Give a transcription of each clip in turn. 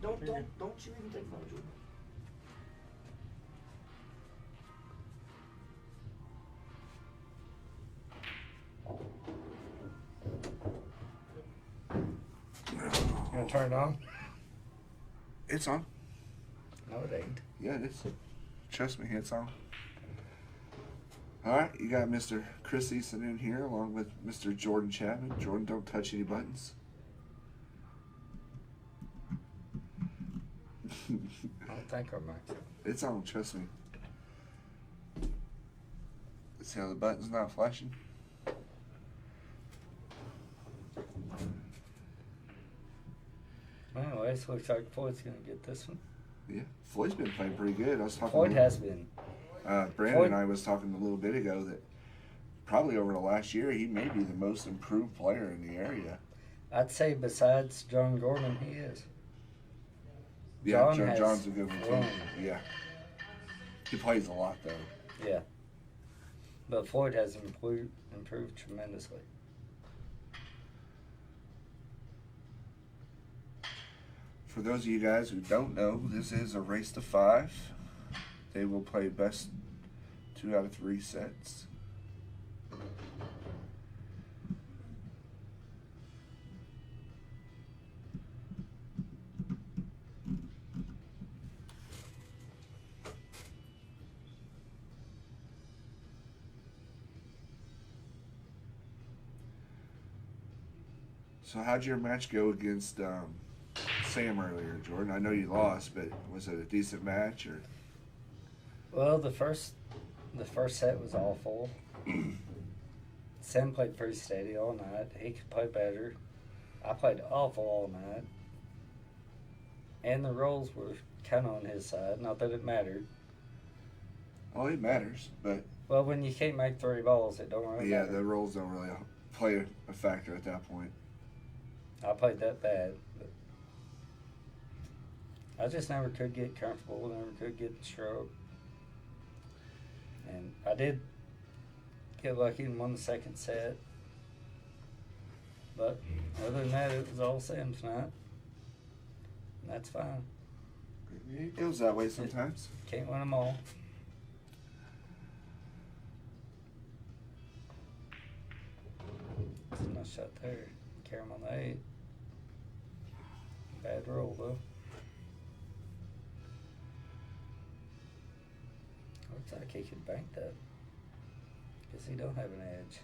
Don't you even think about it. You gonna turn it on? It's on. No, it ain't. Yeah, it is. Trust me, it's on. All right, you got Mr. Chris Easton in here along with Mr. Jordan Chapman. Jordan, don't touch any buttons. I don't think our mic's on. It's on, trust me. See how the button's not flashing? Anyways, looks like Floyd's gonna get this one. Yeah, Floyd's been playing pretty good. I was talking. Floyd has been. Brandon Floyd, and I was talking a little bit ago that probably over the last year he may be the most improved player in the area. I'd say besides John Gordon, he is. Yeah, John has John's a good one grown. too. Yeah, he plays a lot though. Yeah. But Floyd has improved tremendously. For those of you guys who don't know, this is a race to 5. They will play best 2 out of 3 sets. So how'd your match go against Sam earlier, Jordan? I know you lost, but was it a decent match or? Well, the first set was awful. Sam played pretty steady all night. He could play better. I played awful all night. And the rolls were kind of on his side. Not that it mattered. Oh, it matters, but Well, when you can't make 3 balls, it don't really yeah, matter. the rolls don't really play a factor at that point. I played that bad. But I just never could get comfortable. Never could get the stroke. And I did get lucky and won the second set. But other than that, it was all Sam's night. And that's fine. It goes that way sometimes. Can't win them all. That's a nice shot there. Carry him on the 8. Bad roll, though. Looks like he could bank that. Because he don't have an edge.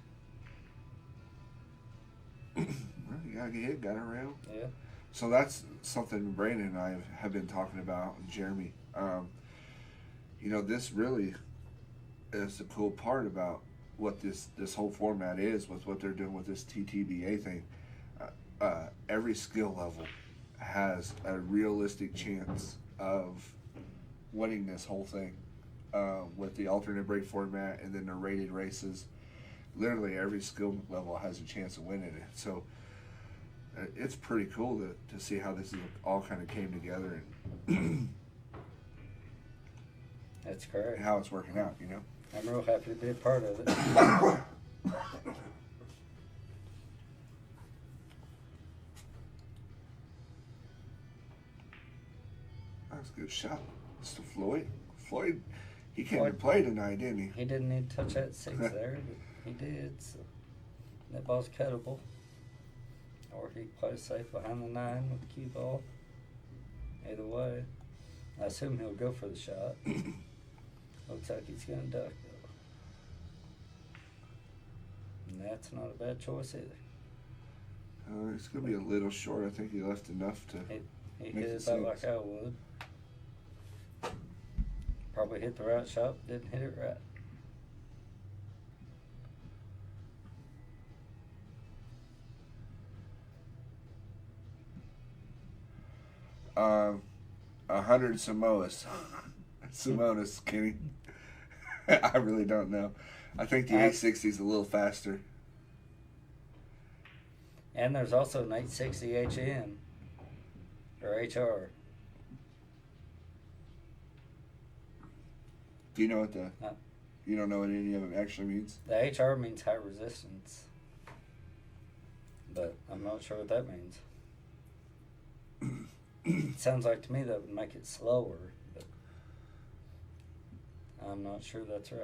Well, you gotta get hit, got around. Yeah. So that's something Brandon and I have been talking about, and Jeremy. You know, this really is the cool part about what this whole format is, with what they're doing with this TTBA thing. Every skill level has a realistic chance of winning this whole thing with the alternate break format and then the rated races. Literally every skill level has a chance of winning it. So it's pretty cool to see how this is all kind of came together and That's correct. how it's working out, you know? I'm real happy to be a part of it. That's a good shot. Mr. Floyd. Floyd, he came to play tonight, didn't he? He didn't need to touch that 6 there, but he did. So that ball's cuttable. Or he plays safe behind the 9 with the cue ball. Either way, I assume he'll go for the shot. Looks like he's going to duck, though. And that's not a bad choice either. It's going to be a little short. I think he left enough to He make hit it it about six. like I would. Probably hit the right shot, didn't hit it right. 100 Samoas. Simonas, Kenny. I really don't know. I think the 860 is a little faster. And there's also an 860 HN or HR. Do you know what you don't know what any of it actually means? The HR means high resistance, but I'm not sure what that means. It sounds like to me that would make it slower, but I'm not sure that's right.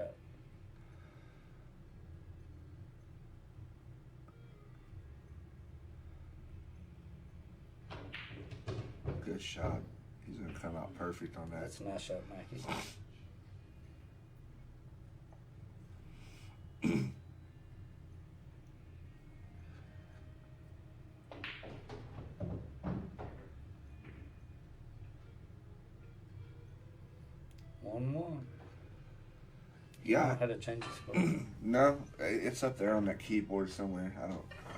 Good shot. He's going to come out perfect on that. That's a nice shot, Mikey. 1-1. Yeah. How to change the score? No, it's up there on that keyboard somewhere. I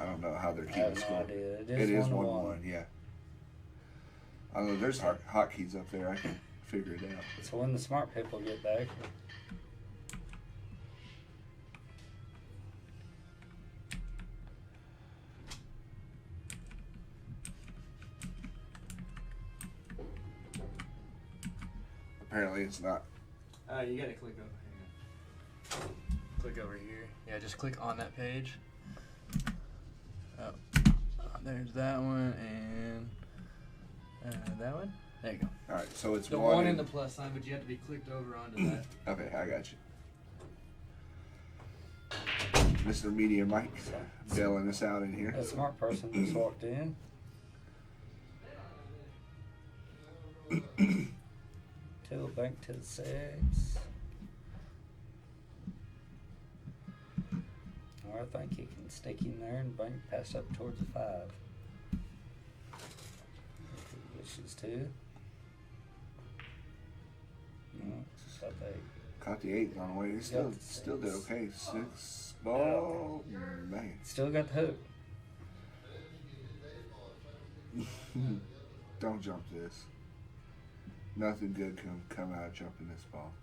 don't know how they're I keeping have no score. idea. It It is is 1-1. 1-1, yeah. I know there's hotkeys up there. I can figure it out. So when the smart people get back, Apparently it's not. You gotta click over. Hang on. Click over here. Yeah, just click on that page. Oh, there's that one and that one. There you go. All right, so it's The one. one and the plus sign, but you have to be clicked over onto that. Okay, I got you. Mr. Media Mike bailing us out in here. a smart person just walked in. Two bank to the 6. Or I think he can stick in there and bank pass up towards the 5. If he wishes to. No, got the 8. Caught the 8 on the way. He still did okay. 6 ball. Man. Still got the hook. Don't jump this. Nothing good can come out of jumping this ball.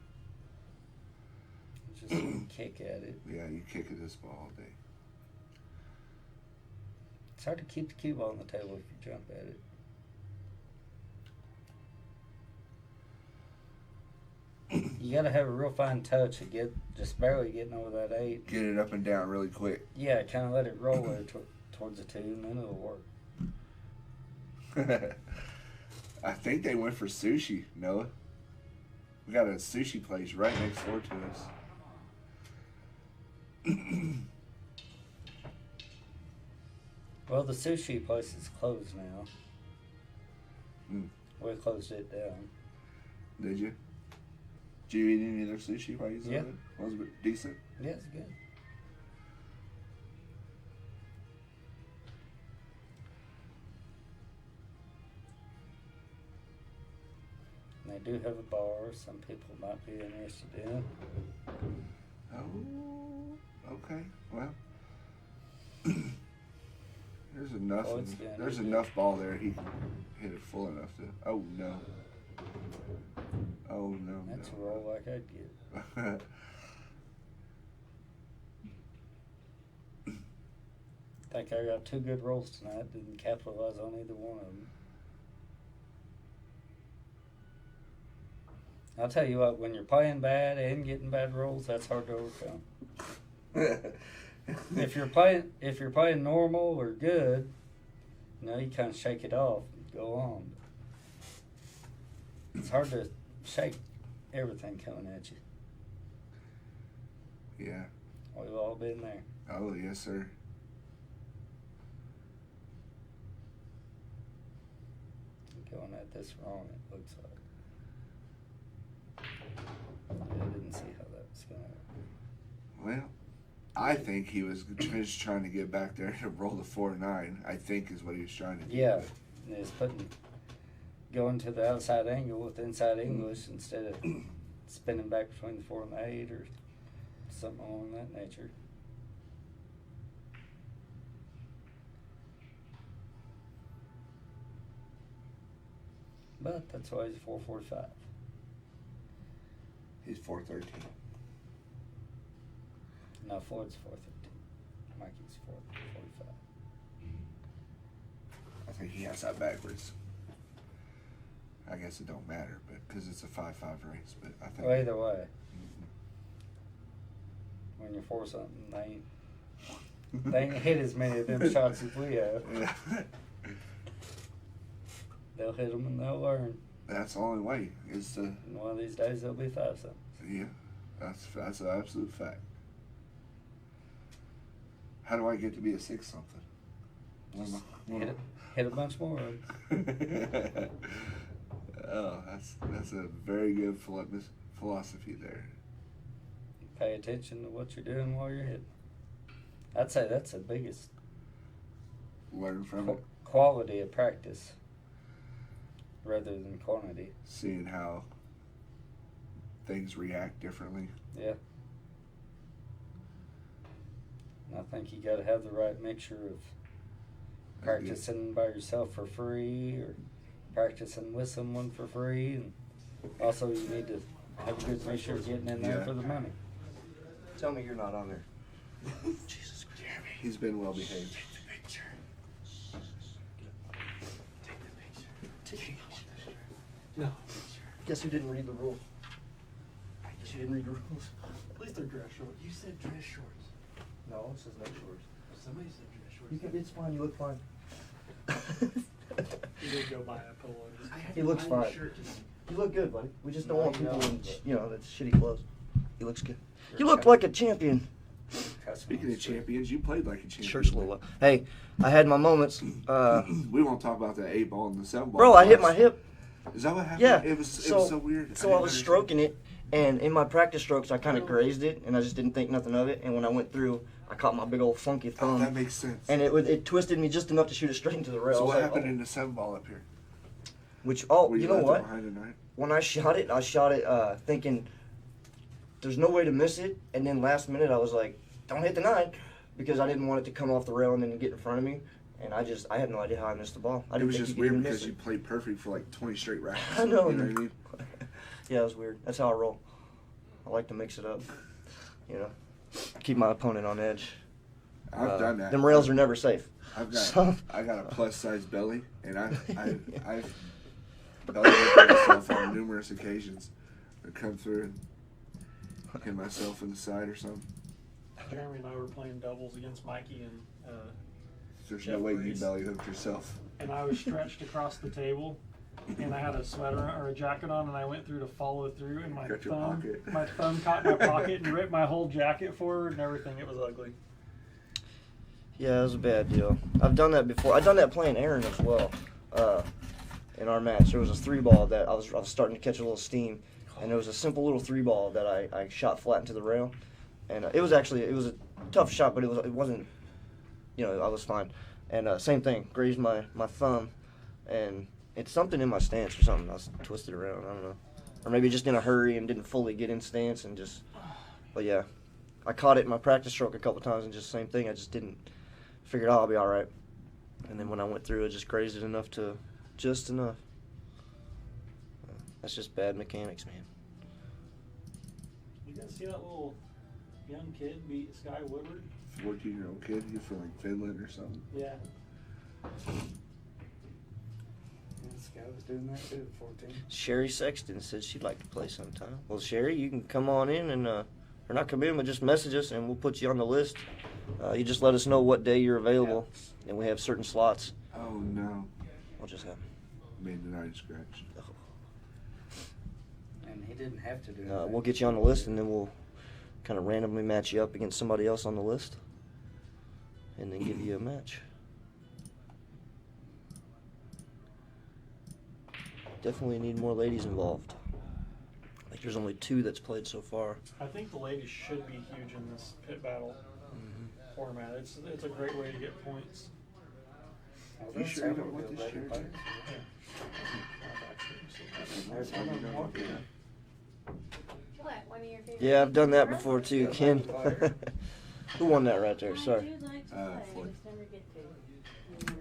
Just kick at it. Yeah, you kick at this ball all day. It's hard to keep the cue ball on the table if you jump at it. You gotta have a real fine touch to get just barely getting over that 8. Get it up and down really quick. Yeah, kind of let it roll there towards the 2, and then it'll work. I think they went for sushi, Noah. We got a sushi place right next door to us. Well, the sushi place is closed now. Mm. We closed it down. Did you? Did you eat any of their sushi while you was Yeah. over there? Was it decent? Yeah, it's good. And they do have a bar. Some people might be interested in. Oh, okay. Well, there's enough. Floyd's gonna There's need it. enough ball there. He can hit it full enough to. Oh no. Oh no. That's no. a roll like I'd get. I think I got 2 good rolls tonight. Didn't capitalize on either one of them. I'll tell you what, when you're playing bad and getting bad rolls, that's hard to overcome. If you're playing normal or good, you know, you kind of shake it off and go on. It's hard to shake everything coming at you. Yeah. We've all been there. Oh yes, sir. Going at this wrong, it looks like. I didn't see how that was going to work. Well, I think he was just trying to get back there to roll the 4-9. I think is what he was trying to do. Yeah, and it's going to the outside angle with inside English instead of spinning back between the 4 and the 8 or something along that nature. But that's why he's 445. He's 413. No, Floyd's 413. Mikey's 445. I think he has that backwards. I guess it don't matter, but because it's a 5-5 race. But I think. Well, either way, when you force something, they ain't hit as many of them shots as we have. They'll hit them and they'll learn. That's the only way. Is to And one of these days they'll be 5 cents. yeah. That's an absolute fact. How do I get to be a 6 something? Hit a bunch more of them. Oh, that's a very good philosophy there. Pay attention to what you're doing while you're hitting. I'd say that's the biggest Learn from it. quality of practice rather than quantity. Seeing how things react differently. Yeah. And I think you got to have the right mixture of practicing by yourself for free or practicing with someone for free, and also you need to have a good mixture of getting in there Yeah. for the money. Tell me you're not on there. Jesus Christ. Jeremy, he's been well behaved. Take the picture. Take the picture. No. Guess who didn't read the rule? Guess you didn't read the rules. At least they're dress shorts. You said dress shorts. No, it says no shorts. Somebody said dress shorts. You can, it's fine. You look fine. You did go buy a polo. He looks fine. You look good, buddy. We just don't want people in, that's shitty clothes. He looks good. You look like a champion. Speaking of champions, you played like a champion. Shirt's a little low. Hey, I had my moments. We won't talk about that 8 ball and the 7 ball. Bro, I hit my hip. Is that what happened? Yeah. It was so weird. So I was stroking it, and in my practice strokes, I kind of grazed it, and I just didn't think nothing of it. And when I went through, I caught my big old funky Oh, thumb. that makes sense. And it twisted me just enough to shoot it straight into the rail. So I was what like, happened in the 7 ball up here? oh, Were you know left what? Behind tonight? When I shot it thinking there's no way to miss it. And then last minute, I was like, don't hit the 9, because I didn't want it to come off the rail and then get in front of me. And I had no idea how I missed the ball. I It didn't was think just you could weird even because miss you it. played perfect for like 20 straight rounds. I know. You know what I mean? Yeah, it was weird. That's how I roll. I like to mix it up. You know, keep my opponent on edge. I've done that. Them rails are never safe. I got a plus size belly, and I've belly whipped myself on numerous occasions. I come through and hit myself in the side or something. Jeremy and I were playing doubles against Mikey, and There's Jeff no way you Reese. belly hooked yourself. I was stretched across the table, and I had a sweater or a jacket on, and I went through to follow through, and Got your pocket. my thumb caught in my pocket and ripped my whole jacket forward and everything. It was ugly. Yeah, it was a bad deal. I've done that before. I've done that playing Aaron as well. In our match, there was a 3-ball that I was starting to catch a little steam, and it was a simple little 3-ball that I shot flat into the rail, and it was a tough shot, but it wasn't, I was fine. And same thing, grazed my thumb, and it's something in my stance or something. I was twisted around. I don't know, or maybe just in a hurry and didn't fully get in stance and just. But yeah, I caught it in my practice stroke a couple times and just same thing. I just didn't. Figured I'll be all right, and then when I went through, I just grazed it enough to. Just enough. That's just bad mechanics, man. You guys see that little young kid beat Sky Woodward? 14-year-old kid, he's from like Finland or something. Yeah. This guy was doing that too at 14. Sherry Sexton said she'd like to play sometime. Well, Sherry, you can come on in and, or not come in, but just message us and we'll put you on the list. You just let us know what day you're available, and we have certain slots. Oh no. We'll just have. Made the 9 scratch. And he didn't have to do that. We'll get you on the list, and then we'll kind of randomly match you up against somebody else on the list, and then give you a match. Definitely need more ladies involved. I think there's only 2 that's played so far. I think the ladies should be huge in this pit battle format. It's a great way to get points. Well, You that's sure you several don't want good this lady shirt? players. There's one of them walking in. What? One of your favorite Yeah, I've done that people? before too, Ken. Who won that right there? Sorry. I do like to play, I Floyd. just never get to.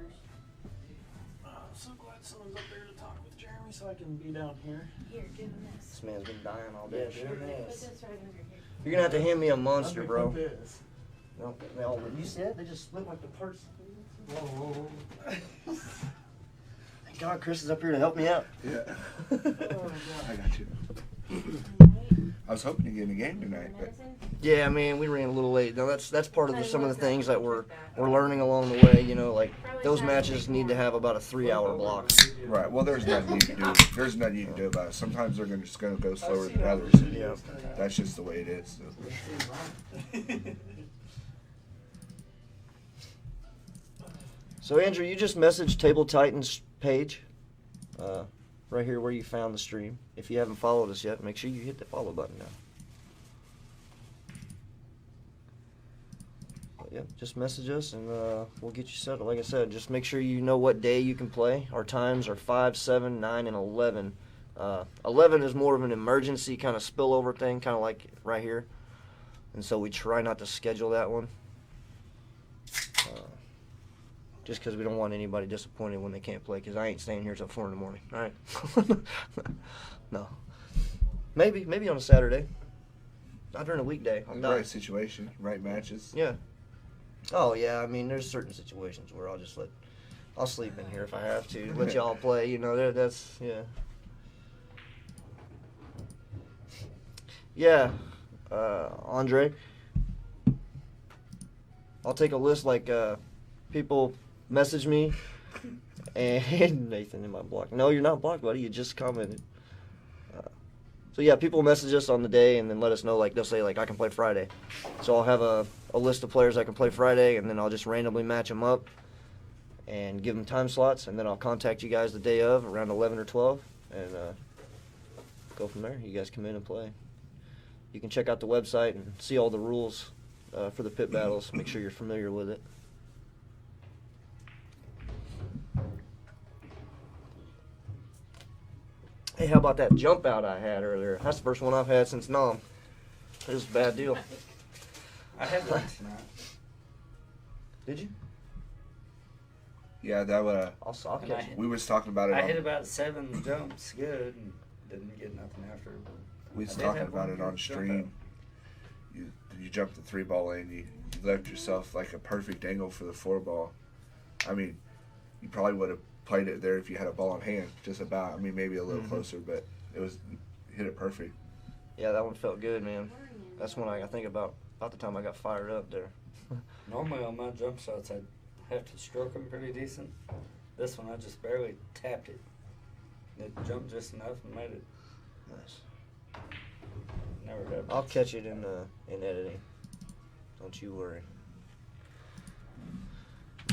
I'm so glad someone's up there to talk with Jeremy so I can be down here. Here, do this. This man's been dying all Yeah, day. doing Put this. this right under here. You're gonna have to hand me a monster, bro. This. No, you see it? They just split like the parts. Whoa. Thank God Chris is up here to help me out. Yeah. Oh, God. I got you. I was hoping to get in a game tonight, but Yeah, man, we ran a little late. Now that's part of some of the things that we're learning along the way. You know, like those matches need to have about a 3-hour block. right. Well, there's nothing you can do. There's nothing you can do about it. Sometimes they're just going to go slower than others. Yeah. That's just the way it is. So. So Andrew, you just messaged Table Titans page, right here where you found the stream. If you haven't followed us yet, make sure you hit the follow button now. But yeah, just message us and we'll get you settled. Like I said, just make sure you know what day you can play. Our times are 5, 7, 9, and 11. 11 is more of an emergency kind of spillover thing, kind of like right here. And so we try not to schedule that one. Just because we don't want anybody disappointed when they can't play, because I ain't staying here till 4 in the morning. All right? No. Maybe on a Saturday. Not during a weekday. I'm not. Right situation, right matches. Yeah. Oh, yeah. I mean, there's certain situations where I'll sleep in here if I have to. Let y'all play. You know, that's, yeah. Yeah. Andre, I'll take a list like people message me and Nathan in my block. No, you're not blocked, buddy. You just commented. So yeah, people message us on the day and then let us know, like they'll say like I can play Friday. So I'll have a list of players I can play Friday, and then I'll just randomly match them up and give them time slots, and then I'll contact you guys the day of around 11 or 12 and go from there. You guys come in and play. You can check out the website and see all the rules for the pit battles. Make sure you're familiar with it. Hey, how about that jump out I had earlier? That's the first one I've had since Nom. It was a bad deal. I had one tonight. Did you? Yeah, that I'll catch you. we was talking about it. I hit about 7 jumps good and didn't get nothing after. We was I did talking have about one it on good jump stream. You jumped the 3-ball lane. You left yourself like a perfect angle for the 4-ball. I mean, you probably would have played it there if you had a ball in hand, just about. I mean, maybe a little closer, but it was hit it perfect. Yeah, that one felt good, man. That's when I think about the time I got fired up there. Normally on my jump shots, I'd have to stroke them pretty decent. This one, I just barely tapped it. It jumped just enough and made it. Nice. Never got. I'll catch it in editing. Don't you worry.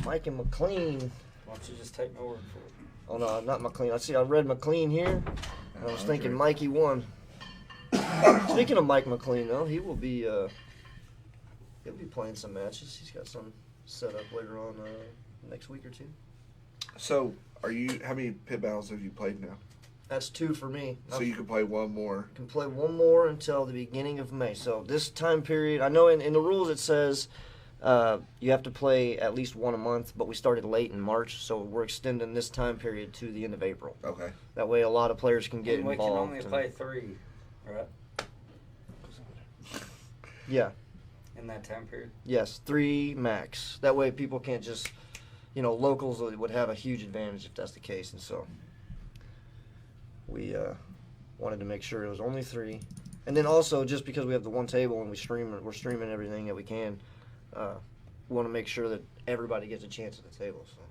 Mike and McLean. Why don't you just take my word for it? Oh no, not McLean. I read McLean here. And I was thinking Mikey won. Speaking of Mike McLean, though, he will be he'll be playing some matches. He's got some set up later on next week or two. So, how many pit battles have you played now? That's 2 for me. So you can play one more. Can play one more until the beginning of May. So this time period, I know in the rules it says you have to play at least one a month, but we started late in March, so we're extending this time period to the end of April. Okay. That way a lot of players can get And we involved. can only play 3, right? Yeah. In that time period. Yes, 3 max. That way people can't just, locals would have a huge advantage if that's the case. And so we wanted to make sure it was only 3. And then also, just because we have the one table and we're streaming everything that we can, we want to make sure that everybody gets a chance at the table. So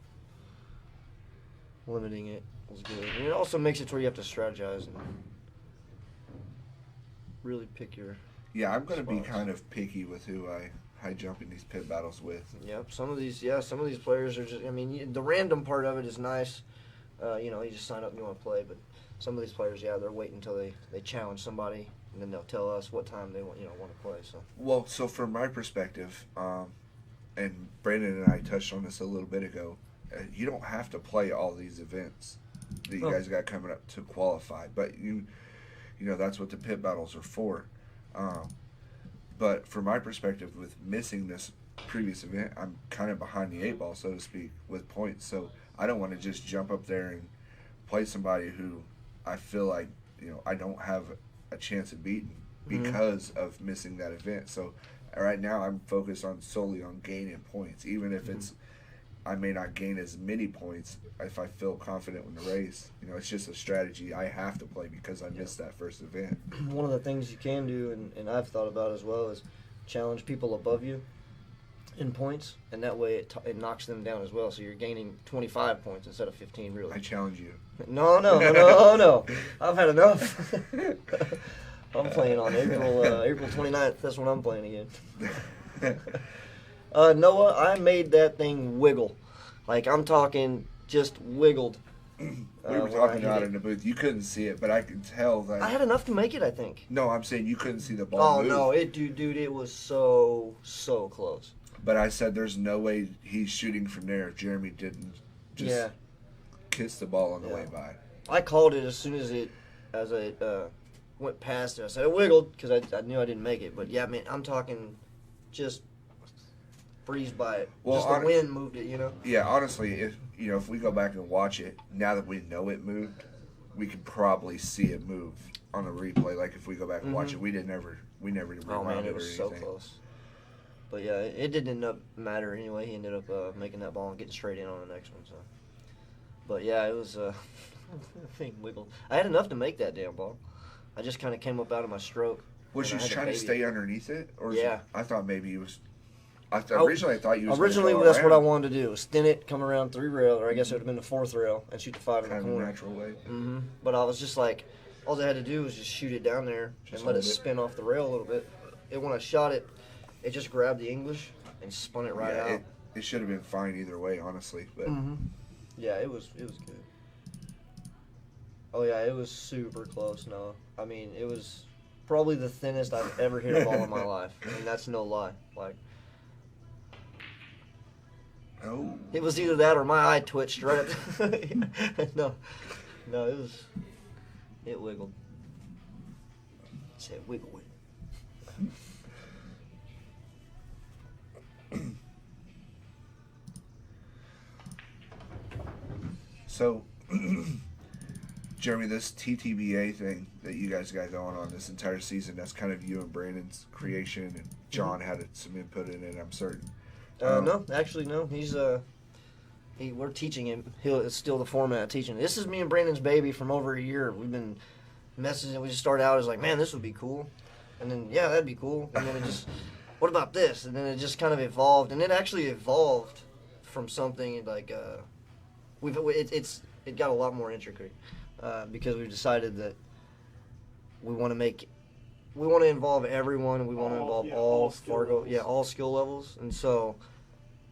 limiting it was good. And it also makes it to where you have to strategize and really pick your... Yeah, I'm going to be spots. kind of picky with who I high jump in these pit battles with. Yep, some of these players are just, the random part of it is nice. You just sign up and you want to play, but some of these players, they're waiting until they challenge somebody, and then they'll tell us what time they want to play. So Well, so from my perspective, and Brandon and I touched on this a little bit ago, you don't have to play all these events that you guys got coming up to qualify, but that's what the pit battles are for. But from my perspective, with missing this previous event, I'm kind of behind the 8 ball, so to speak, with points. So I don't want to just jump up there and play somebody who I feel like I don't have a chance of beating because of missing that event. So right now I'm focused solely on gaining points, even if it's I may not gain as many points if I feel confident in the race. You know, it's just a strategy I have to play because I missed that first event. One of the things you can do, and I've thought about as well, is challenge people above you in points, and that way it knocks them down as well. So you're gaining 25 points instead of 15, really. I challenge you. No. I've had enough. I'm playing on April 29th. That's when I'm playing again. Noah, I made that thing wiggle. Like, I'm talking just wiggled. We were talking about it in the booth. You couldn't see it, but I could tell that. I had enough to make it, I think. No, I'm saying you couldn't see the ball move. No, dude, it was so close. But I said there's no way he's shooting from there if Jeremy didn't just kiss the ball on the way by. I called it as soon as it went past it. I said it wiggled because I knew I didn't make it. But yeah, man, I'm talking just breezed by it. Well, just the wind moved it, Yeah, honestly, if we go back and watch it, now that we know it moved, we could probably see it move on the replay. Like if we go back and watch it, we never rewound Oh man, it was or so anything. close. But yeah, it didn't end up matter anyway. He ended up making that ball and getting straight in on the next one. So, but yeah, it was thing wiggled. I had enough to make that damn ball. I just kind of came up out of my stroke. Was you trying to stay underneath it, or I thought maybe he was. Originally, I thought you was. Originally, that's what I wanted to do: was thin it, come around 3 rail, or I guess it would have been the 4th rail, and shoot the 5 in the corner. Natural way. Mm-hmm. But I was just like, all I had to do was just shoot it down there and let it spin off the rail a little bit. When I shot it, it just grabbed the English and spun it right out. It should have been fine either way, honestly. But yeah, it was good. Oh yeah, it was super close. No, I mean it was probably the thinnest I've ever hit a ball in my life, and that's no lie. Like. Oh. It was either that or my eye twitched right at the No, it wiggled. It said wiggle. So, Jeremy, this TTBA thing that you guys got going on this entire season, that's kind of you and Brandon's creation, and John had some input in it, I'm certain. No, actually, no. We're teaching him. It's still the format of teaching. This is me and Brandon's baby from over a year. We've been messaging. We just started out as like, man, this would be cool. And then, yeah, that'd be cool. And then it just, what about this? And then it just kind of evolved. And it actually evolved from something like, it got a lot more intricate because we've decided that we want to involve everyone, and we want to involve all skill levels. And so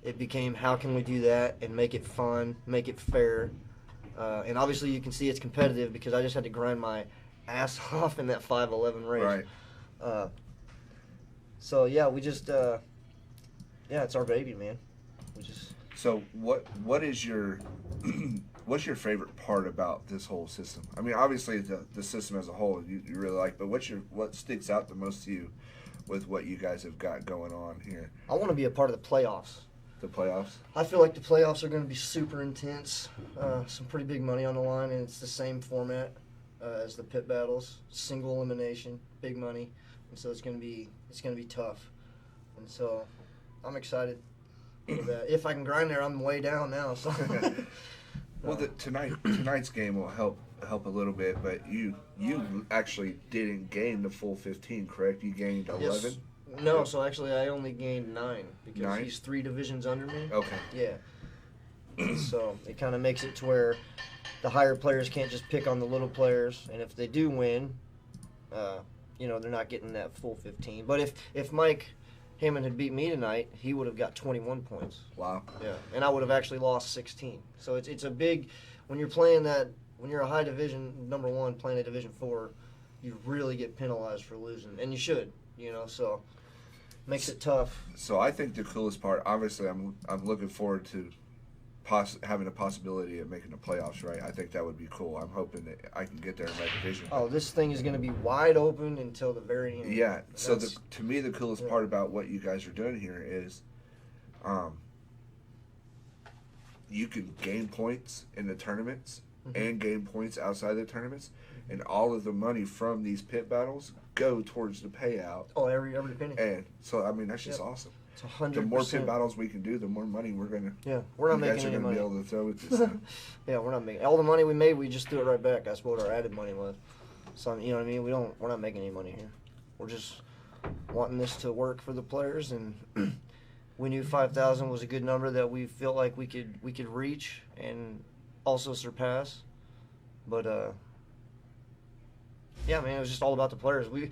it became, how can we do that and make it fun, make it fair? And obviously you can see it's competitive because I just had to grind my ass off in that 5:11 race. Right. So yeah, we just, it's our baby, man. So what is your what's your favorite part about this whole system? I mean, obviously the system as a whole you really like, but what sticks out the most to you with what you guys have got going on here? I want to be a part of the playoffs. The playoffs? I feel like the playoffs are going to be super intense. Some pretty big money on the line, and it's the same format as the pit battles. Single elimination, big money, and so it's going to be tough. And so I'm excited. If I can grind there, I'm way down now. So. Well, tonight's game will help a little bit, but you actually didn't gain the full 15, correct? You gained 11. Yes. No, so actually I only gained 9 because he's 3 divisions under me. Okay. Yeah. So it kind of makes it to where the higher players can't just pick on the little players, and if they do win, they're not getting that full 15. But if Mike Hammond had beat me tonight, he would have got 21 points. Wow. Yeah, and I would have actually lost 16. So it's a big, when you're playing that, when you're a high division, number 1, playing a Division 4, you really get penalized for losing, and you should, so makes it tough. So I think the coolest part, obviously I'm looking forward to having a possibility of making the playoffs, right? I think that would be cool. I'm hoping that I can get there in my division. Oh, this thing is going to be wide open until the very end. Yeah. So to me, the coolest part about what you guys are doing here is, you can gain points in the tournaments and gain points outside the tournaments, and all of the money from these pit battles go towards the payout. Oh, every penny. And so I mean that's just awesome. It's 100%. the more pit battles we can do, the more money we're gonna. Yeah, we're not you guys making are any gonna money. be able to throw at this. Thing. Yeah, we're not making all the money we made. We just threw it right back. That's what our added money was. So you know what I mean. We're not making any money here. We're just wanting this to work for the players, and we knew 5,000 was a good number that we felt like we could reach and also surpass. But yeah, man, it was just all about the players. We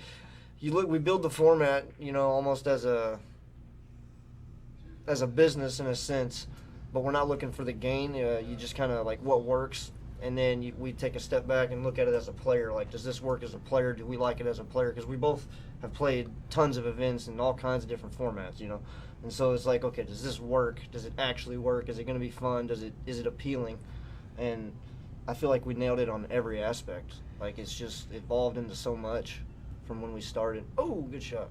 build the format, you know, almost as a business in a sense, but we're not looking for the gain. You just kind of like what works, and then we take a step back and look at it as a player. Like, does this work as a player? Do we like it as a player? Because we both have played tons of events in all kinds of different formats, you know. And so it's like, okay, does this work? Does it actually work? Is it going to be fun? Is it appealing? And I feel like we nailed it on every aspect. Like, it's just evolved into so much from when we started. Oh, good shot.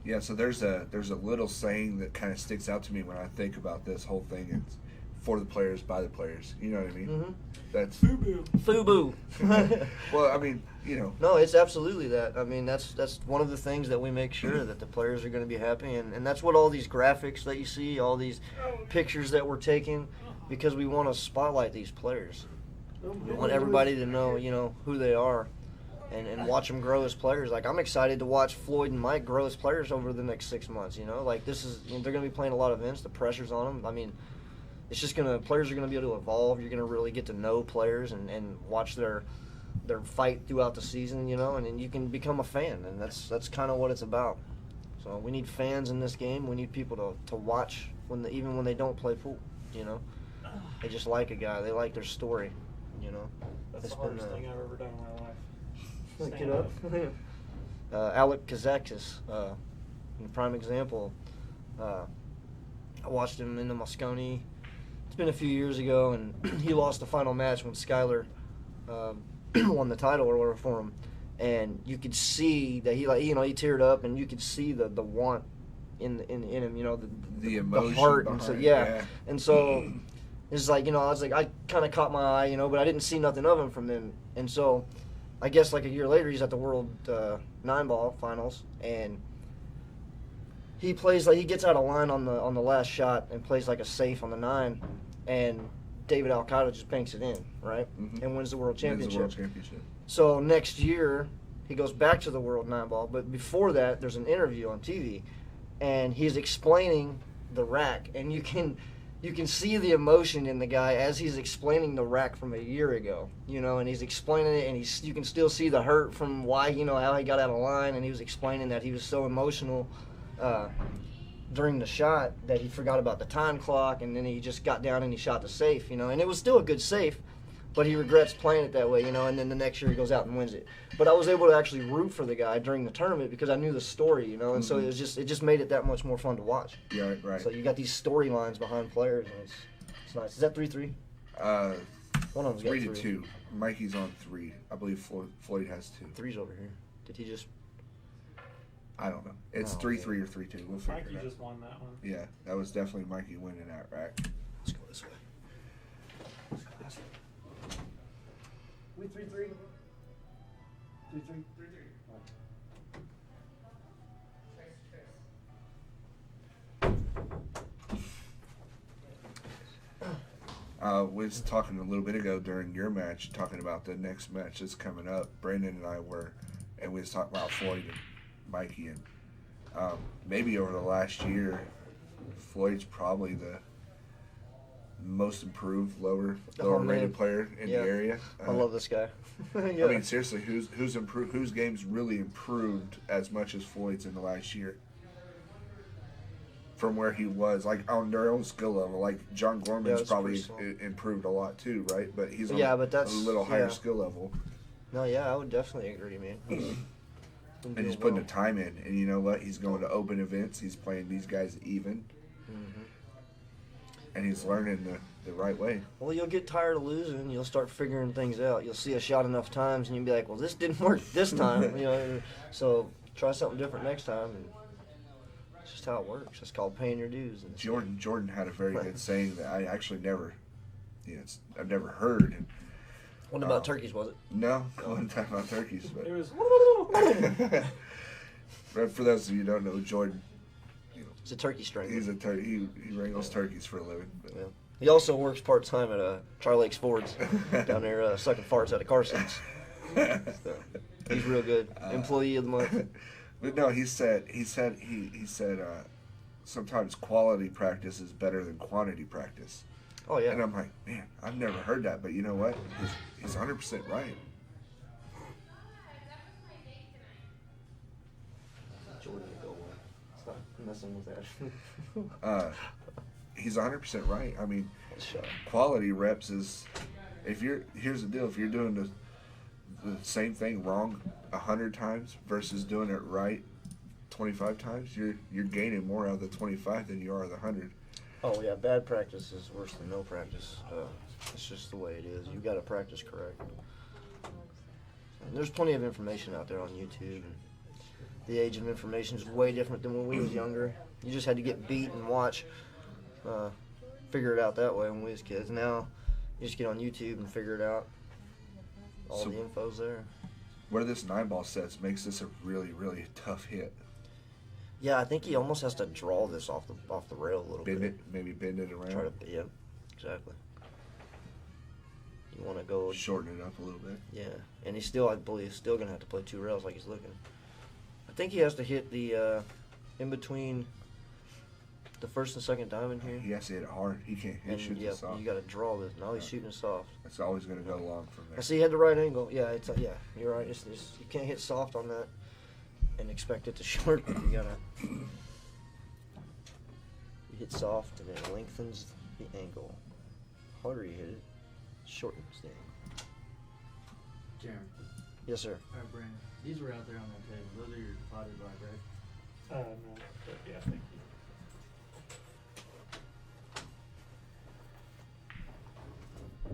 Yeah, so there's a little saying that kind of sticks out to me when I think about this whole thing. It's for the players, by the players. You know what I mean? Mm-hmm. That's FUBU. well, I mean, you know. No, it's absolutely that. I mean, that's one of the things that we make sure that the players are going to be happy, and that's what all these graphics that you see, all these pictures that we're taking, because we want to spotlight these players. We want everybody to know, you know, who they are, and watch them grow as players. Like, I'm excited to watch Floyd and Mike grow as players over the next 6 months. You know, like they're going to be playing a lot of events. The pressure's on them. I mean, it's just players are going to be able to evolve. You're going to really get to know players and watch their fight throughout the season, you know, and then you can become a fan, and that's kind of what it's about. So we need fans in this game. We need people to watch even when they don't play pool, you know. They just like a guy. They like their story, you know. That's It's the hardest been, thing I've ever done in my life. Get Stand up. Alec Kazakis, a prime example. I watched him in the Moscone. It's been a few years ago, and he lost the final match when Skyler won the title or whatever for him. And you could see that he teared up, and you could see the want in him, you know, The emotion the heart, and so behind it, yeah. And so it's like, you know, I kind of caught my eye, you know, but I didn't see nothing of him from them, and so. I guess like a year later, he's at the World 9-ball finals, and he plays like he gets out of line on the last shot and plays like a safe on the 9, and David Alcada just banks it in, right, and wins the World Championship. So next year, he goes back to the World 9-ball, but before that, there's an interview on TV, and he's explaining the rack, and you can see the emotion in the guy as he's explaining the rack from a year ago, you know, and he's explaining it, and you can still see the hurt from why, you know, how he got out of line, and he was explaining that he was so emotional during the shot that he forgot about the time clock, and then he just got down and he shot the safe, you know, and it was still a good safe, but he regrets playing it that way, you know, and then the next year he goes out and wins it. But I was able to actually root for the guy during the tournament because I knew the story, you know, and so it just made it that much more fun to watch. Yeah, right. So you got these storylines behind players, and it's nice. Is that 3-3? One of them's got 3-2. Mikey's on 3. I believe Floyd has 2. 3's over here. Did he just? I don't know. It's 3-3 or 3-2. We'll figure Mikey it out. just won that one. Yeah, that was definitely Mikey winning that rack. Let's go this way. We 3-3. 3-3. We was talking a little bit ago during your match, talking about the next match that's coming up. Brandon and I were, and we was talking about Floyd and Mikey, and maybe over the last year, Floyd's probably the most improved, lower rated player in the area. I love this guy. I mean, seriously, who's improved? Whose game's really improved as much as Floyd's in the last year? From where he was, like on their own skill level, like John Gorman's probably improved a lot too, right? But he's on but that's, a little higher skill level. No, yeah, I would definitely agree, man. And he's putting the time in, and you know what? He's going to open events. He's playing these guys even, and he's learning the right way. Well, you'll get tired of losing. You'll start figuring things out. You'll see a shot enough times, and you'll be like, "Well, this didn't work this time." You know, so try something different next time. And it's just how it works. It's called paying your dues. Jordan had a very good saying that I actually never, I've never heard. And, what about turkeys, was it? No, I wasn't talking about turkeys. But It was. but for those of you who don't know, Jordan, He's a turkey strangler. He's a turkey. He wrangles turkeys for a living. But. Yeah. He also works part time at Charlie Lakes Fords down there, sucking farts out of car seats. So, he's real good. Employee of the month. But no, he said sometimes quality practice is better than quantity practice. Oh yeah. And I'm like, man, I've never heard that, but you know what? He's 100% right. Jordan, go away. Stop messing with that. He's 100% right. I mean, Shut up. quality reps is here's the deal. If you're doing the same thing wrong 100 times versus doing it right 25 times, you're gaining more out of the 25 than you are the 100. Oh yeah, bad practice is worse than no practice. It's just the way it is. You got to practice correct. And there's plenty of information out there on YouTube. And the age of information is way different than when we was younger. You just had to get beat and watch, figure it out that way when we was kids. Now you just get on YouTube and figure it out. All So- the info's there. Where this 9-ball sets makes this a really, really tough hit. Yeah, I think he almost has to draw this off the rail a little Bend bit. it, maybe bend it around. Try to, yeah, exactly. You want to go, Shorten it up a little bit. yeah, and I believe, still gonna have to play 2 rails like he's looking. I think he has to hit the in between the first and second diamond here, He has to hit it hard. He can't and shoot yeah, this off. you got to draw this. Now he's shooting it soft. It's always going to go long from I there. see he had the right angle. Yeah, yeah, you're right. It's you can't hit soft on that and expect it to short. You gotta you hit soft and it lengthens the angle. Harder you hit it, shortens the angle. Jeremy. Yes, sir. Alright, Brandon. These were out there on that table. Those are your potted black, right? No, but yeah, thank you. I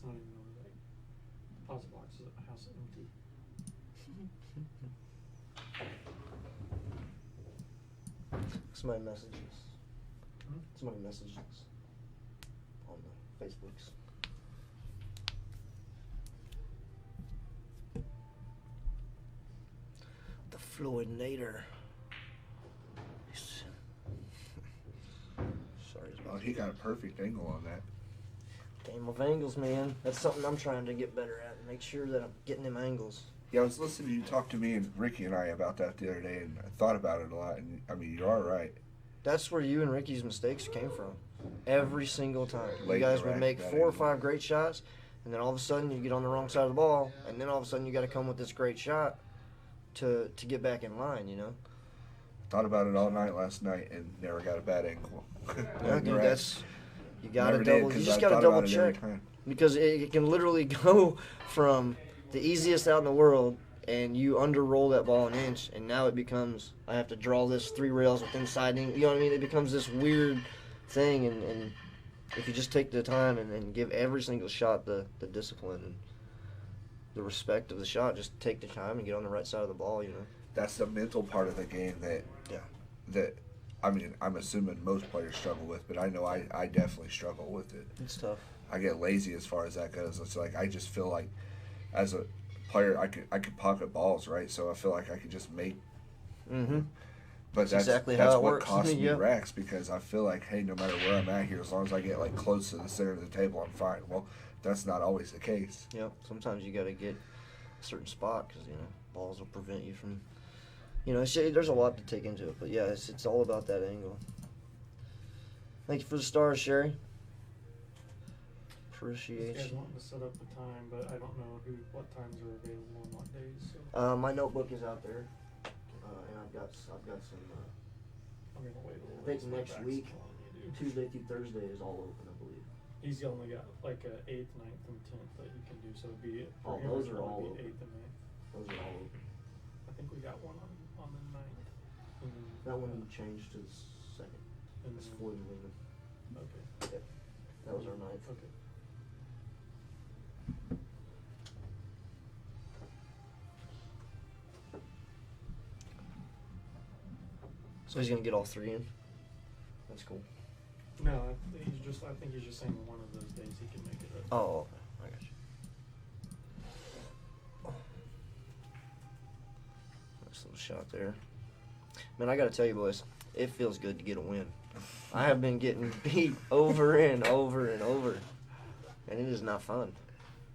don't even know, like, deposit boxes at my house are empty. Somebody messages. Hmm? Somebody messages on the Facebooks. The Floyd Nader. Sorry, it's Oh, about he got a perfect angle on that. game of angles, man. That's something I'm trying to get better at. Make sure that I'm getting them angles. Yeah, I was listening to you talk to me and Ricky and I about that the other day, and I thought about it a lot. And I mean, you are right. That's where you and Ricky's mistakes came from. Every single time. Late You guys in the would rack, make that 4 or angle. 5 great shots, and then all of a sudden you get on the wrong side of the ball, and then all of a sudden you got to come with this great shot to get back in line, you know? Thought about it all night last night and never got a bad angle. Yeah, dude, that's, you got to Never did, double, 'cause you just I got to thought double about it every check. time. Because it can literally go from the easiest out in the world, and you under-roll that ball an inch, and now it becomes, I have to draw this 3 rails within siding. You know what I mean? It becomes this weird thing, and if you just take the time and give every single shot the discipline and the respect of the shot, just take the time and get on the right side of the ball, you know? That's the mental part of the game that I mean, I'm assuming most players struggle with, but I know I definitely struggle with it. It's tough. I get lazy as far as that goes. It's like I just feel like as a player I could pocket balls, right? So I feel like I could just make. Mm-hmm. But That's exactly how that's it what works. costs me Yep. racks, because I feel like, hey, no matter where I'm at here, as long as I get like close to the center of the table, I'm fine. Well, that's not always the case. Yep. Sometimes you got to get a certain spot because, you know, balls will prevent you from, you know, there's a lot to take into it. But, yeah, it's all about that angle. Thank you for the stars, Sherry. Appreciate Guys you. wanting to set up the time, but I don't know what times are available on what days, so My notebook is out there, and I've got some. I'm gonna wait a little. I think bit, so my next back's week, telling me to. Tuesday through Thursday is all open, I believe. He's only got like a 8th, 9th, and 10th that he can do, so it'd be. Oh, for him, those it'd are only all be open. 8th and 9th. Those are all open. I think we got one on the 9th. And then, That one changed to the second. and It's then- Floyd and Lehman. Okay. That was our ninth. Okay. So he's gonna get all 3 in. That's cool. No, I think he's just saying one of those days he can make it up. Oh, okay. I got you. Nice little shot there. Man, I got to tell you, boys, it feels good to get a win. I have been getting beat over and over and over, and it is not fun.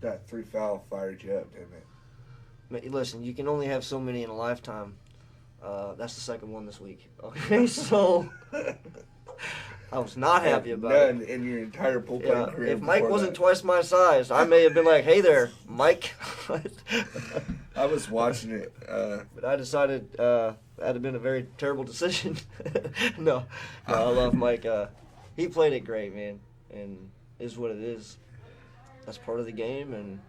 That 3 foul fired you up, didn't it? Listen, you can only have so many in a lifetime. That's the second one this week. Okay, so I was not happy about None it. in your entire pool playing Yeah, career. if Mike before wasn't that. twice my size, I may have been like, "Hey there, Mike." I was watching it. But I decided that'd have been a very terrible decision. No, I love Mike. He played it great, man, and is what it is. That's part of the game, and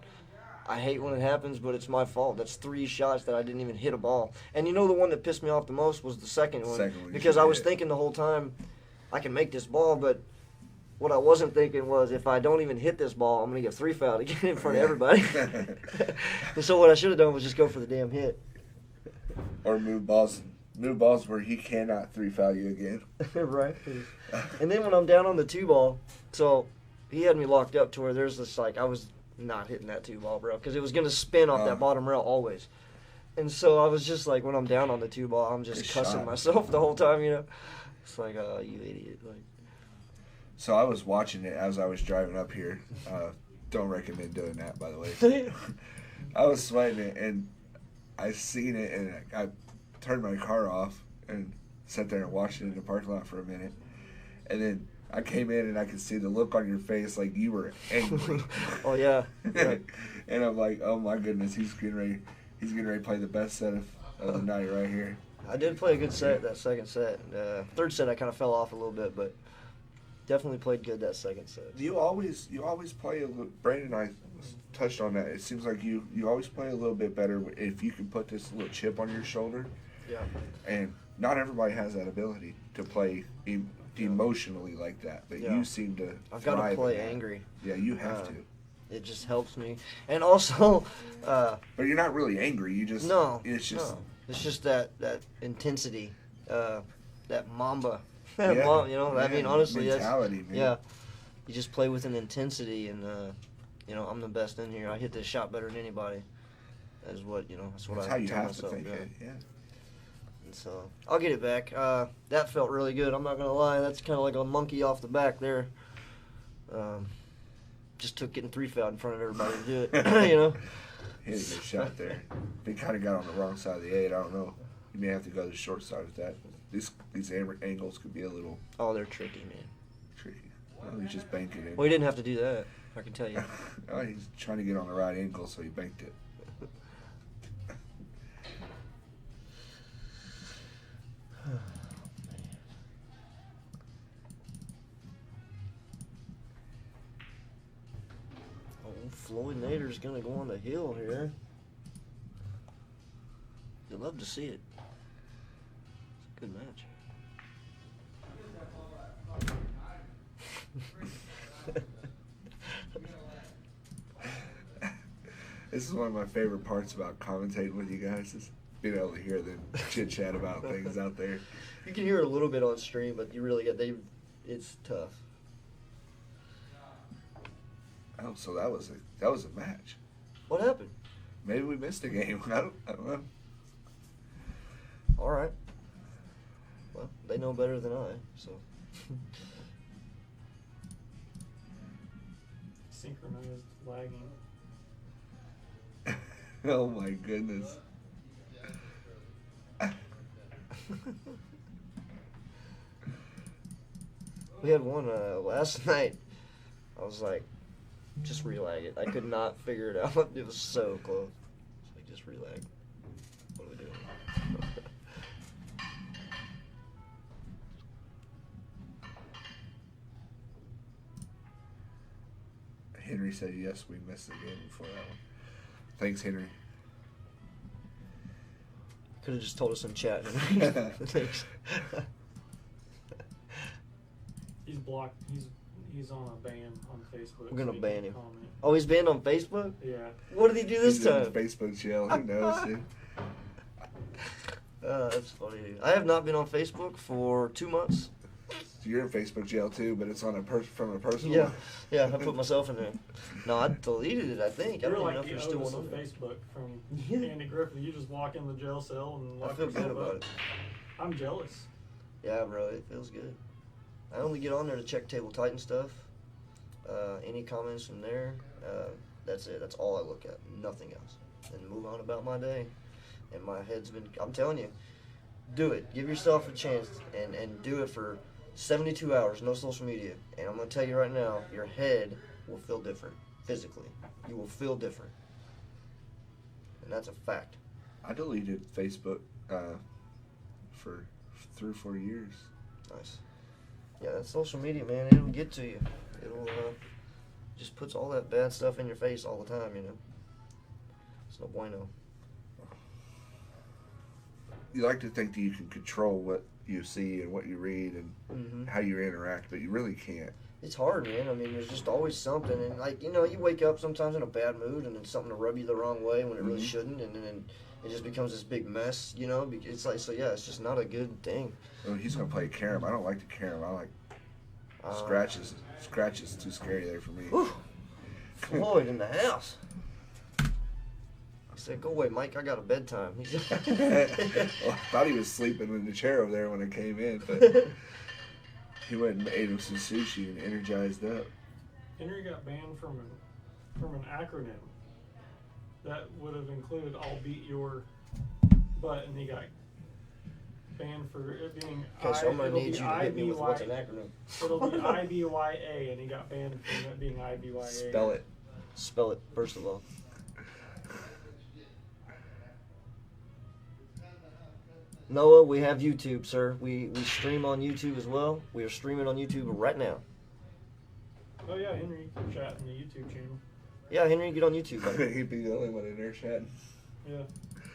I hate when it happens, but it's my fault. That's 3 shots that I didn't even hit a ball. And you know the one that pissed me off the most was the second one. Second one you Because I was hit. thinking the whole time, I can make this ball, but what I wasn't thinking was if I don't even hit this ball, I'm going to get 3 fouled again in front of everybody. And so what I should have done was just go for the damn hit. Or move balls where he cannot 3 foul you again. Right. And then when I'm down on the 2 ball, so he had me locked up to where there's this, like, I was not hitting that 2 ball, bro, because it was going to spin off that bottom rail always. And so I was just like, when I'm down on the 2 ball, I'm just Good cussing shot. myself the whole time, you know. It's like, oh, you idiot. Like, So I was watching it as I was driving up here. Don't recommend doing that, by the way. I was sweating it, and I seen it, and I turned my car off and sat there and watched it in the parking lot for a minute. And then I came in, and I could see the look on your face like you were angry. Oh, yeah. Right. And I'm like, oh, my goodness, he's getting ready to play the best set of the night right here. I did play a good set that second set. Third set I kind of fell off a little bit, but definitely played good that second set. You always play a little. Brandon and I touched on that. It seems like you always play a little bit better if you can put this little chip on your shoulder. Yeah. And not everybody has that ability to play emotionally like that, but Yeah. you seem to. I've got to thrive play in that. angry. Yeah, you have to. It just helps me. And also, But you're not really angry. You just no. It's just It's just that intensity, that Mamba. yeah, You know, I yeah, mean, honestly, mentality, man. yeah. You just play with an intensity, and you know, I'm the best in here. I hit this shot better than anybody. That's what That's what That's I how you tell have myself. to think yeah. it. Yeah. And so I'll get it back. That felt really good. I'm not gonna lie. That's kind of like a monkey off the back there. Just took getting 3 fouled in front of everybody to do it. You know. He had a good shot there. He kind of got on the wrong side of the 8. I don't know. You may have to go to the short side with that. These angles could be a little Oh, they're tricky, man. tricky. Well, he just banked it in. Well, he didn't have to do that. I can tell you. Oh, he's trying to get on the right angle, so he banked it. Oh, Floyd Nader's gonna go on the hill here. You'd love to see it. It's a good match. This is one of my favorite parts about commentating with you guys is being able to hear them chit chat about things out there. You can hear it a little bit on stream, but you really it's tough. Oh, so that was a match. What happened? Maybe we missed a game. I don't know. All right. Well, they know better than I, so. Synchronized lagging. Oh my goodness. We had one last night. I was like, just relag it. I could not figure it out. It was so close. It's like, just relag. What are we doing? Henry said yes, we missed the game before that one. Thanks, Henry. Could have just told us in chat. Thanks. He's blocked. He's on a ban on Facebook. We're gonna so he ban can't him. comment. Oh, he's banned on Facebook? Yeah. What did he do this He's in time? Facebook jail. Who knows, dude? That's funny. Dude. I have not been on Facebook for 2 months. You're in Facebook jail too, but it's on from a personal. Yeah, yeah. I put myself in there. No, I deleted it. I think. I You're don't even like know if the there's still Otis one of on there. Facebook from Yeah. Andy Griffin. You just walk in the jail cell and I lock feel good yourself about up. it. I'm jealous. Yeah, bro, it feels good. I only get on there to check Table Titan stuff. Any comments from there, that's it. That's all I look at. Nothing else. And move on about my day. And my head's been, I'm telling you, do it. Give yourself a chance and do it for 72 hours, no social media. And I'm going to tell you right now, your head will feel different physically. You will feel different. And that's a fact. I deleted Facebook for 3 or 4 years. Nice. Yeah, that social media, man, it'll get to you. It'll just puts all that bad stuff in your face all the time, you know. It's no bueno. You like to think that you can control what you see and what you read and Mm-hmm. how you interact, but you really can't. It's hard, man. I mean, there's just always something, and like you know, you wake up sometimes in a bad mood, and it's something to rub you the wrong way when it really Mhm. shouldn't, and then it just becomes this big mess, you know. It's like so, yeah, it's just not a good thing. Oh, he's gonna play carom. I don't like the carom. I like Uh, scratches. Scratches too scary there for me. Whew. Floyd in the house. He said, "Go away, Mike. I got a bedtime." He said, Well, I thought he was sleeping in the chair over there when I came in, but he went and ate him some sushi and energized up. Henry got banned from an acronym that would have included "I'll beat your butt," and he got banned for it being. Okay, so I'm gonna it'll need be you to hit me with what's an IBY acronym. It'll be IBYA, and he got banned from it being IBYA. Spell it. Spell it first of all. Noah, we have YouTube, sir. We stream on YouTube as well. We are streaming on YouTube right now. Oh yeah, Henry, you can chat in the YouTube channel. Yeah, Henry, get on YouTube, buddy. He'd be the only one in there chatting. Yeah.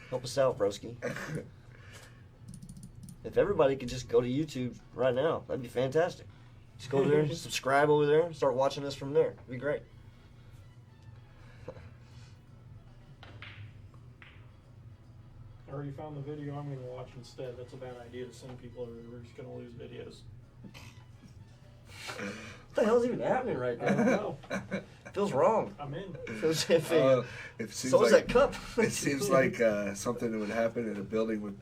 Help us out, broski. If everybody could just go to YouTube right now, that'd be fantastic. Just go there, subscribe over there, start watching us from there. It'd be great. I already found the video I'm going to watch instead. That's a bad idea to send people over there. We're just going to lose videos. What the hell's even happening right I don't now? know. Feels wrong. I'm in. Feels It seems so is like that cup. it seems like something that would happen in a building with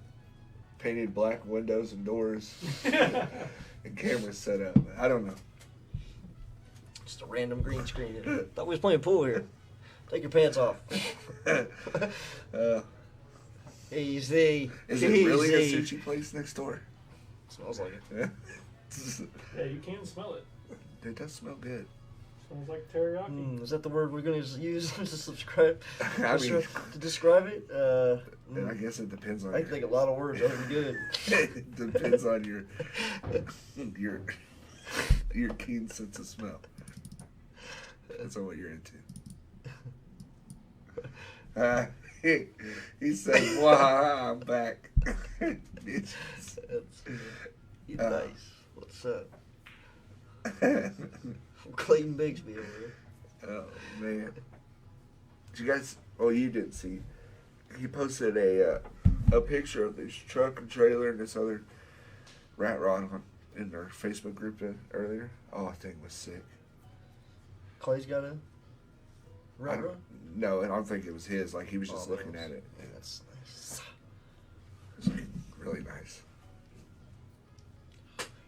painted black windows and doors and cameras set up. I don't know. Just a random green screen. Thought we was playing pool here. Take your pants off. Easy. Is it really a Easy. sushi place next door? Smells like it. Yeah. Yeah, you can smell it. It does smell good. Smells like teriyaki. Is that the word we're going to use to subscribe? I mean, to describe it? I guess it depends on. I can think a lot of words other than good. It depends on your keen sense of smell. That's what you're into. He said, "Wow, I'm back." Bitches. That's good. You nice. What's up? Oh Clayton Bigsby over here. man, did you guys? Oh, you didn't see. He posted a picture of this truck and trailer and this other rat rod in our Facebook group earlier. Oh, that thing was sick. Clay's got a rat rod? No, I don't think it was his. Like he was just Oh, looking at it. Yeah, that's nice. It was looking really nice.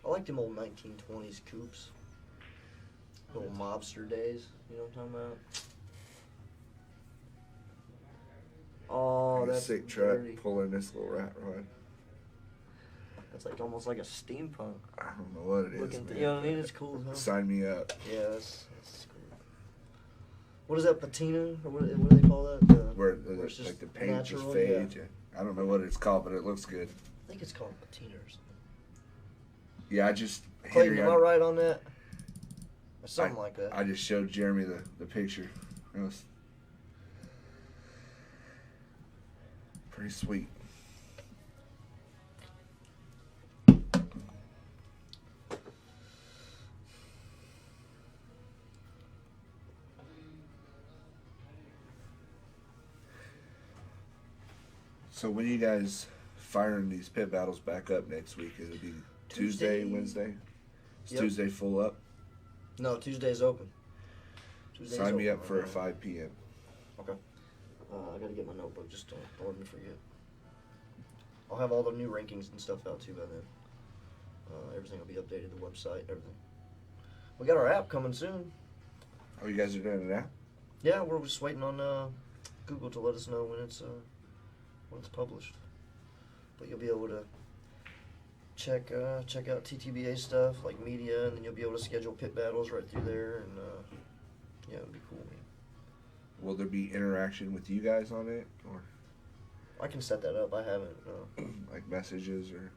I like them old 1920s coupes. Little mobster days. You know what I'm talking about? Oh, Like a that's sick truck dirty. pulling this little rat rod. That's like almost like a steampunk I don't know what it is. looking. Man. You know what I mean? It's cool. Huh? Sign me up. Yeah, that's cool. What is that, patina? Or what do they call that? Where it's just like the paint just natural, fades. Yeah. I don't know what it's called, but it looks good. I think it's called patina or something. Yeah, I just Clayton, Henry, am I right on that? Or something like that. I just showed Jeremy the picture. It was pretty sweet. So when you guys firing these pit battles back up next week? It'll be Tuesday, Wednesday? Is Yep. Tuesday full up? No, Tuesday's open. Tuesday's Sign me open up for a right 5 p.m. now. Okay. I gotta get my notebook. Just don't let me forget. I'll have all the new rankings and stuff out too by then. Everything will be updated, the website, everything. We got our app coming soon. Oh, you guys are doing it now? Yeah, we're just waiting on Google to let us know when it's published. But you'll be able to check out TTBA stuff like media, and then you'll be able to schedule pit battles right through there, and yeah, it'll be cool, man. Will there be interaction with you guys on it, or I can set that up. I haven't. like messages, or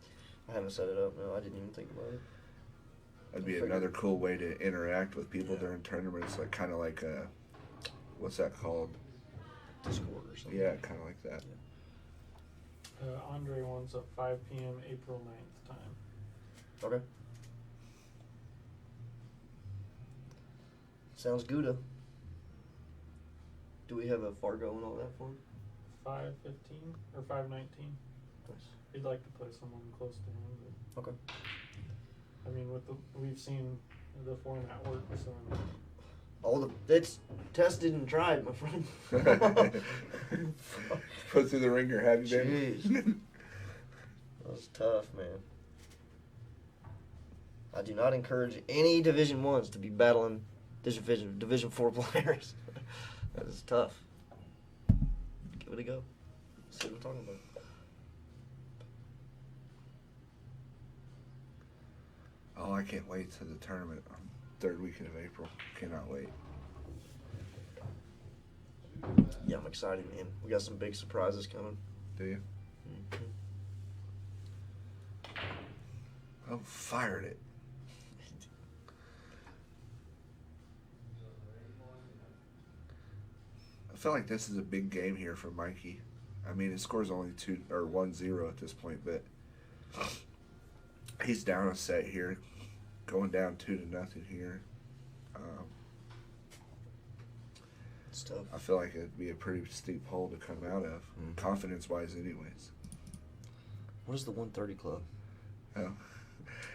I haven't set it up. No, I didn't even think about it. that'd be I figured- another cool way to interact with people Yeah. during tournaments, like kind of like what's that called? Discord or something. Yeah, kind of like that. Andre wants a 5 p.m. April 9th time. Okay. Sounds good. Do we have a Fargo and all that for him? 5:15 or 5:19. Nice. He'd like to play someone close to him. But, Okay. I mean, we've seen the format work, so It's tested and tried, my friend. Put through the ringer, have you been? Jeez. That was tough, man. I do not encourage any Division Ones to be battling Division 4 players. That is tough. Give it a go. See what I'm talking about. Oh, I can't wait to the tournament. Third weekend of April. Cannot wait. Yeah, I'm excited, man. We got some big surprises coming. Do you? Mhm. Oh, fired it. I feel like this is a big game here for Mikey. I mean, his score's only 1-0 at this point, but he's down a set here, going down 2-0 here. It's tough. I feel like it'd be a pretty steep hole to come out of, Mhm. confidence-wise, anyways. What is the 130 Club? Oh,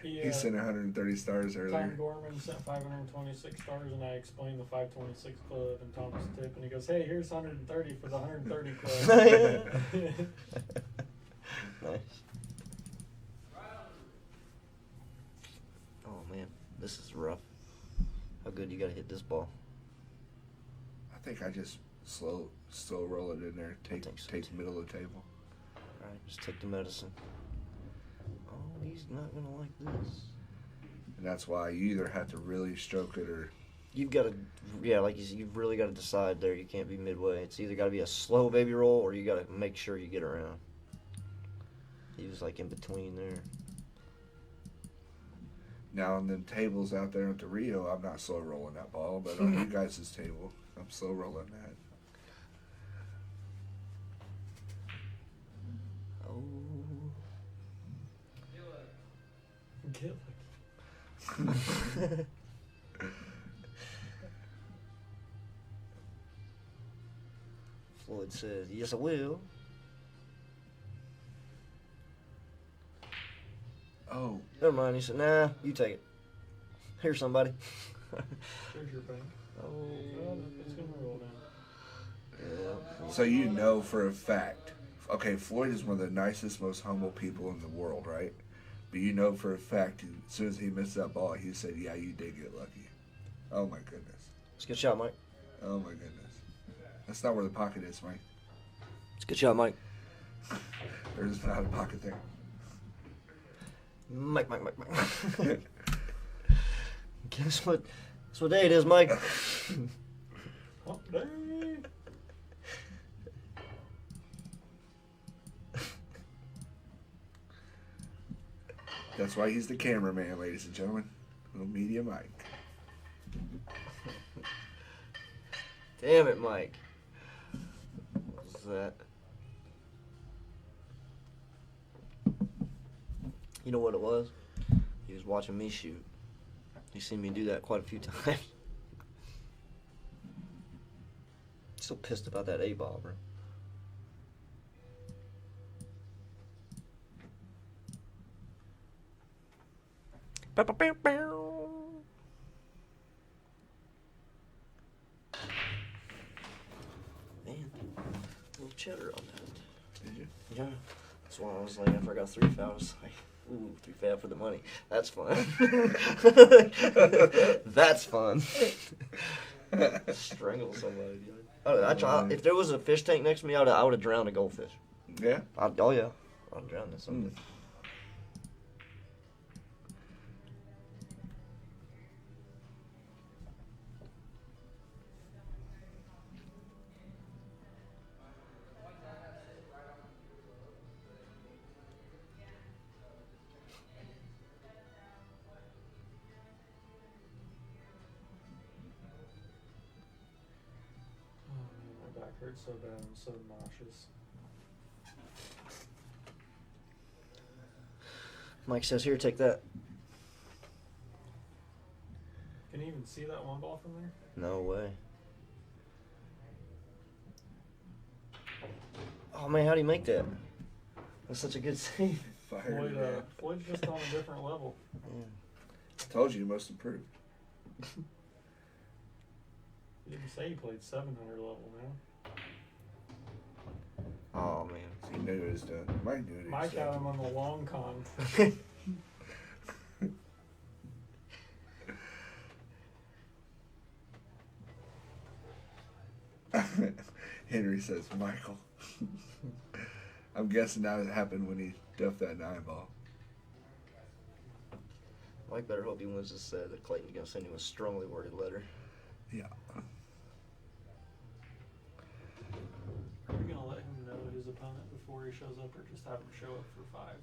yeah. he sent 130 stars Tom earlier. Gorman sent 526 stars, and I explained the 526 club and Thomas Tip, and he goes, "Hey, here's 130 for the 130 club." Nice. Oh man, this is rough. How good you gotta hit this ball? I think I just slow roll it in there. Take think so, take too. middle of the table. Alright, just take the medicine. Oh, he's not gonna like this. And that's why you either have to really stroke it or You've got to, yeah, like you said, you've really got to decide there. You can't be midway. It's either got to be a slow baby roll or you got to make sure you get around. He was like in between there. now on them tables out there at the Rio, I'm not slow rolling that ball, but on you guys' table, I'm slow rolling that. Oh. Get Floyd says, yes, I will. Oh, Never mind. He said, nah, you take it. Here's somebody. Here's your bank. Oh. Oh, it's gonna roll down. Yeah. so you know for a fact. Okay, Floyd is one of the nicest, most humble people in the world, right? But you know for a fact, as soon as he missed that ball, he said, "Yeah, you did get lucky." Oh my goodness. It's a good shot, Mike. Oh my goodness. That's not where the pocket is, Mike. It's a good shot, Mike. There's not a pocket there. Mike. Guess what? Guess what day it is, Mike? Hump day. That's why he's the cameraman, ladies and gentlemen. Little media Mike. Damn it, Mike. What was that? You know what it was? He was watching me shoot. He's seen me do that quite a few times. Still pissed about that A-ball, bro. Man, a little cheddar on that. Did you? Yeah, That's why I was like, after I got 3 foul, I was like, ooh, 3 foul for the money. That's fun. That's fun. Strangle somebody. I try. If there was a fish tank next to me, I would have drowned a goldfish. Yeah. Oh yeah, I'd drown this something. Oh man, my back hurts so bad. I'm so nauseous. Mike says, "Here, take that." Can you even see that one ball from there? No way. Oh man, how do you make that? That's such a good save. Fired. Floyd's just on a different level. Yeah. Told you, you must improve. He didn't say he played 700 level, man. Oh man. He knew it was done. Mike knew it was Mike had done. him on the long con. Henry says, Michael. I'm guessing that happened when he duffed that 9 ball. Mike better hope he wins this set. That Clayton's gonna send him a strongly worded letter. Yeah. Are we gonna let him know his opponent before he shows up, or just have him show up for 5?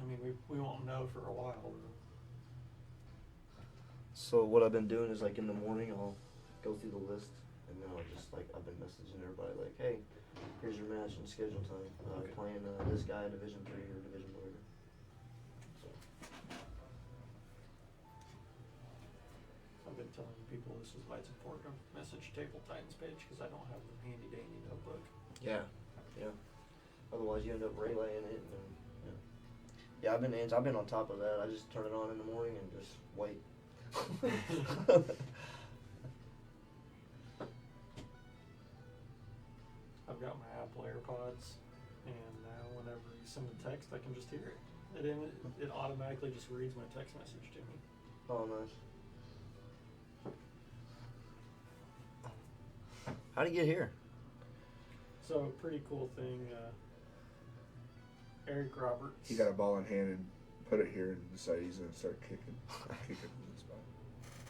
I mean, we won't know for a while. Though. So what I've been doing is like in the morning I'll go through the list and then I'll just like I've been messaging everybody like, hey, here's your match and schedule time. Okay. Playing this guy in Division 3 or Division whatever. So I've been telling people this is why it's important to message Table Titans page, because I don't have the handy dandy notebook. yeah. Otherwise you end up relaying it and yeah, I've been on top of that. I just turn it on in the morning and just wait. I've got my Apple AirPods, and now whenever you send a text, I can just hear it. It automatically just reads my text message to me. Oh, nice. How'd he get here? So, pretty cool thing. Eric Roberts. He got a ball in hand and put it here and decided he's going to start kicking from the spot.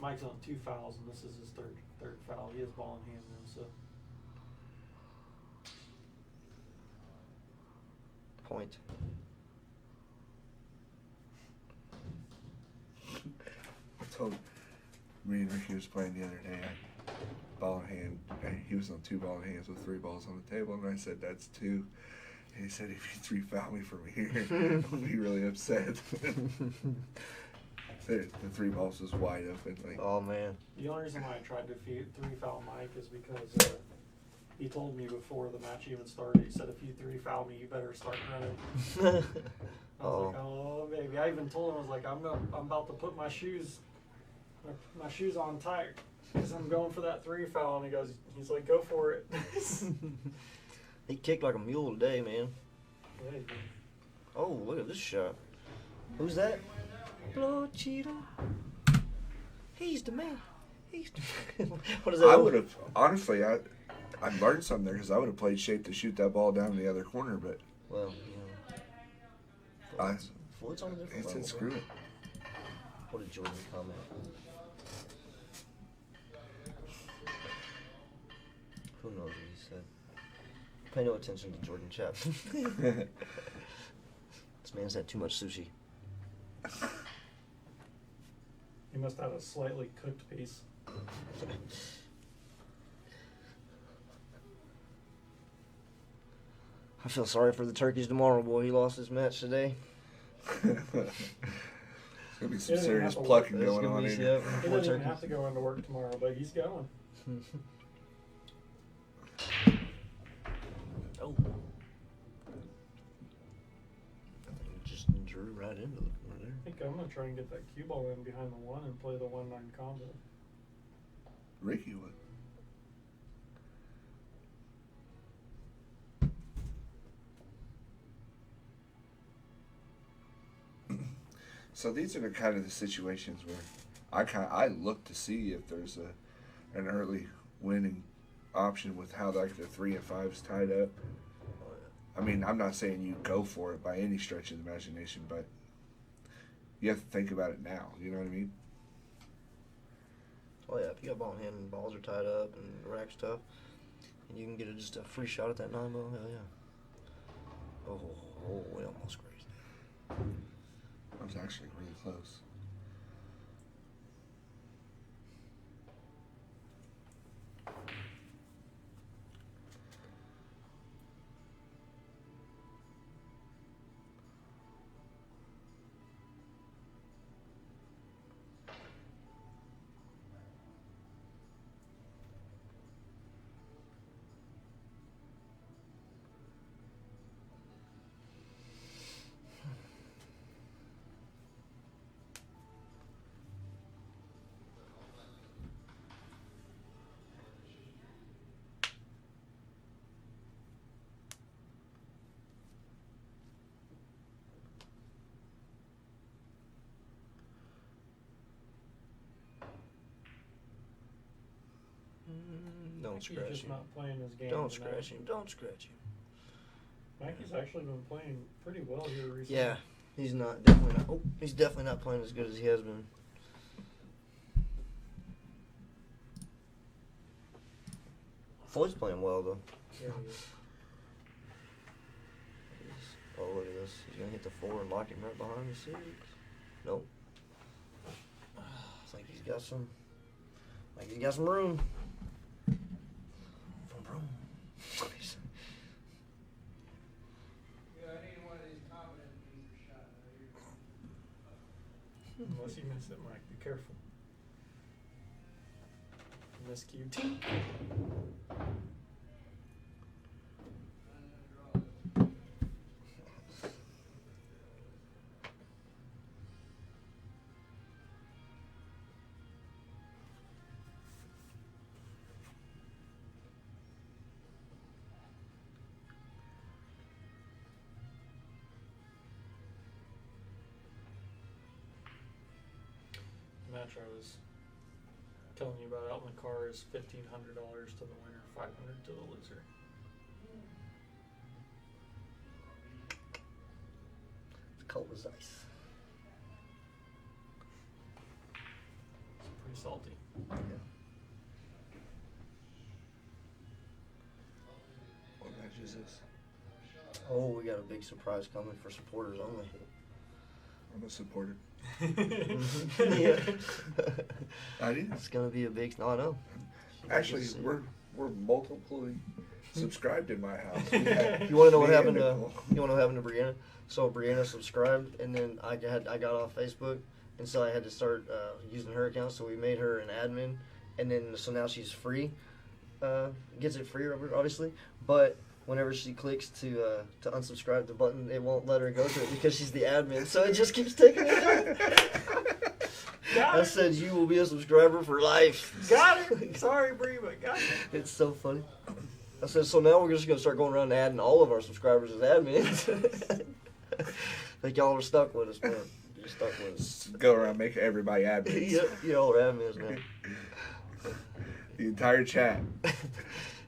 Mike's on 2 fouls, and this is his third foul. He has ball in hand now, so. Point. I told me and Ricky was playing the other day. Ball in hand. He was on 2 ball in hands with 3 balls on the table, and I said, "That's 2." And he said, "If you 3 foul me from here, I'll be really upset." The 3 balls was wide open. Like, Oh man. The only reason why I tried to 3 foul Mike is because he told me before the match even started, he said, if you 3 foul me, you better start running. I was like, oh baby. I even told him, I was like, I'm about to put my shoes on tight because I'm going for that 3 foul. And he's like, go for it. He kicked like a mule today, man. Yeah, he did. Oh, look at this shot. Who's that? Floyd Cheatum. He's the man. What is that? I would have, honestly, I learned something there because I would have played shape to shoot that ball down to the other corner, but Well, Floyd's on a different he level. said screw it. What did Jordan comment? Who knows what he said? Pay no attention to Jordan Chapman. This man's had too much sushi. He must have a slightly cooked piece. I feel sorry for the turkeys tomorrow, boy. He lost his match today. There's going to be some Yeah, they serious have to plucking There's going gonna on be- in yeah, here. He poor doesn't even turkeys. have to go into work tomorrow, but he's going. Oh. Just drew right into the corner there. I think I'm going to try and get that cue ball in behind the 1 and play the 1-9 combo. Ricky would. So these are the kind of the situations where I look to see if there's an early winning option with how like the 3 and 5's tied up. I mean, I'm not saying you go for it by any stretch of the imagination, but you have to think about it now. You know what I mean? Oh yeah, if you got ball in hand and balls are tied up and the rack's tough, and you can get just a free shot at that 9 ball, hell yeah. Oh, we almost grazed it. That was actually really close. Don't He's scratch just him. not playing his game. Don't tonight. scratch him. Don't scratch him. Mackey's actually been playing pretty well here recently. Yeah, he's definitely not playing as good as he has been. Floyd's playing well though. Yeah, he is. Oh, look at this. He's gonna hit the 4 and lock him right behind the 6. Nope. It's like he's got some. Like he's got some room. Vroom, vroom. Unless you miss it, Mike. Be careful. Miss QT. Match I was telling you about out in the car is $1,500 to the winner, $500 to the loser. It's cold as ice. It's pretty salty. Yeah. What match is this? Oh, we got a big surprise coming for supporters only. I'm a supporter. Yeah. I do. It's gonna be a big. No, I know. Actually, we're multiply subscribed in my house. We had You want to know what me happened and to? Nicole. You want to know what happened to Brianna? So Brianna subscribed, and then I got off Facebook, and so I had to start using her account. So we made her an admin, and then so now she's free. Gets it free, obviously, but whenever she clicks to unsubscribe the button, it won't let her go to it because she's the admin. So it just keeps taking it down. I said you will be a subscriber for life. Got it. Sorry, Bree, but got it. It's so funny. I said, so now we're just going to start going around and adding all of our subscribers as admins. Like y'all are stuck with us, man. You're stuck with us. Go around making everybody admins. Yep, y'all are admins now. The entire chat,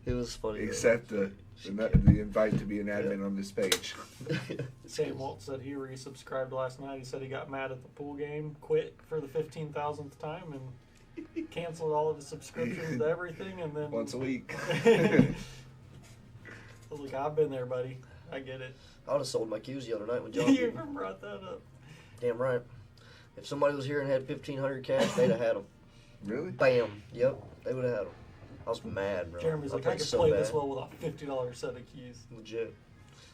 It was funny. though. except the invite to be an admin on this page. Sam Walt said he resubscribed last night. He said he got mad at the pool game, quit for the 15,000th time, and canceled all of his subscriptions to everything. And then Once a week. I was like, I've been there, buddy. I get it. I would have sold my cues the other night when You John. even brought that up. Damn right. If somebody was here and had 1,500 cash, they'd have had them. Really? Bam. Yep, they would have had them. I was mad, bro. Jeremy's like, I played could so play bad. this well with a $50 set of keys. Legit.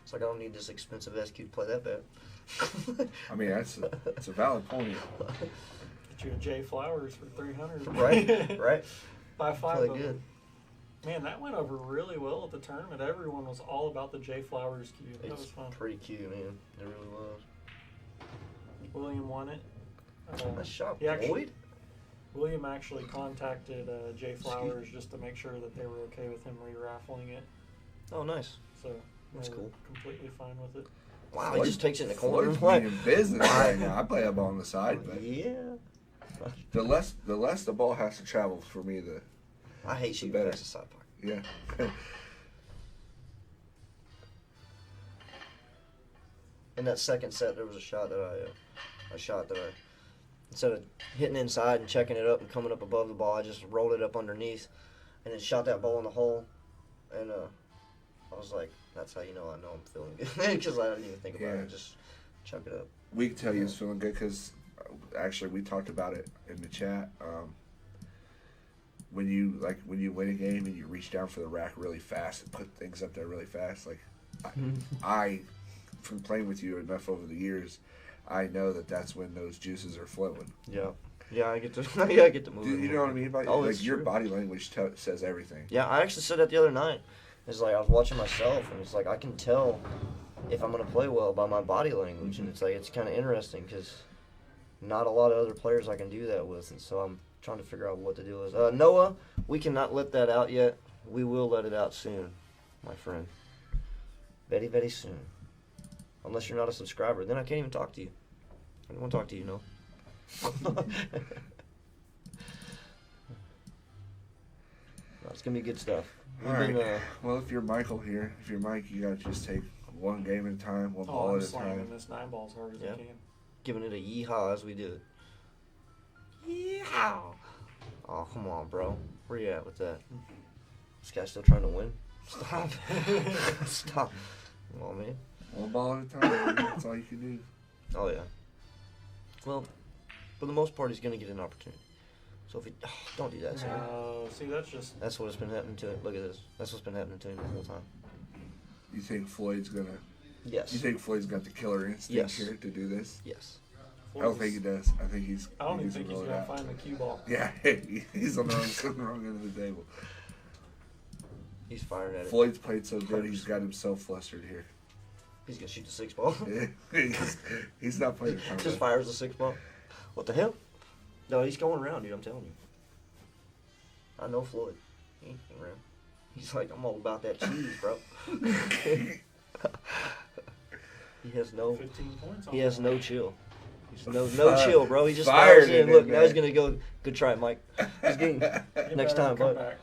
It's like I don't need this expensive SQ to play that bad. I mean, that's a valid point. Get you a Jay Flowers for $300. Right, right. Buy 5 Play of them. good. Man, that went over really well at the tournament. Everyone was all about the Jay Flowers cue. That It's was fun. pretty cute, man. It really was. William won it. Nice shot, he actually- Floyd. William actually contacted Jay Flowers just to make sure that they were okay with him re-raffling it. Oh, nice. So That's they were cool. completely fine with it. Wow, he just takes it in the corner. Floyd's Like, being business right now. I play up on the side, but yeah. the less the ball has to travel for me, I hate shooting better. past the side pocket. yeah. In that second set, there was a shot that I shot that I, instead of hitting inside and checking it up and coming up above the ball, I just rolled it up underneath and then shot that ball in the hole. And I was like, that's how you know I know I'm feeling good. Because I didn't even think about Yeah. it. Just chuck it up. We can tell you it's feeling good because actually we talked about it in the chat. When you win a game and you reach down for the rack really fast and put things up there really fast, like I from playing with you enough over the years, I know that's when those juices are flowing. Yeah. Yeah, I get to I get to move. Do you know what I mean? Oh, Like it's your true. body language says everything. Yeah, I actually said that the other night. It's like I was watching myself, and it's like I can tell if I'm gonna play well by my body language, and it's like it's kind of interesting because not a lot of other players I can do that with, and so I'm trying to figure out what to do with. Noah, we cannot let that out yet. We will let it out soon, my friend. Very, very soon. Unless you're not a subscriber, then I can't even talk to you. I don't want to talk to you, no. No, it's gonna be good stuff. All right. Well, if you're Michael here, if you're Mike, you gotta just take one game at a time, one ball I'm at a slamming time. this 9 ball as hard as Yeah. I can. Giving it a yeehaw as we do it. Yeehaw! Oh, come on, bro. Where you at with that? This guy's still trying to win? Stop. Stop. Come on, man. One ball at a time. That's all you can do. Oh, yeah. Well, for the most part, he's going to get an opportunity. So if he... Oh, don't do that, Sam. No, see, that's just. That's what's been happening to him. Look at this. That's what's been happening to him the whole time. You think Floyd's gonna? Yes. You think Floyd's got the killer instinct Yes. here to do this? Yes. I don't think he does. I think he's. I don't even he's think he's roll it gonna out. find the cue ball. Yeah, he's on the wrong end of the table. He's firing at it. Floyd's played so good, he's got himself flustered here. He's going to shoot the 6 ball. he's not playing. Just fires the 6 ball. What the hell? No, he's going around, dude. I'm telling you. I know Floyd. He ain't going around. He's like, I'm all about that cheese, bro. He has no. 15 points. He on has that. no chill. He's no chill, bro. He just Fired fires in. it Look, in now there. he's gonna go. Good try, Mike. He's getting You next better time, come bud. back.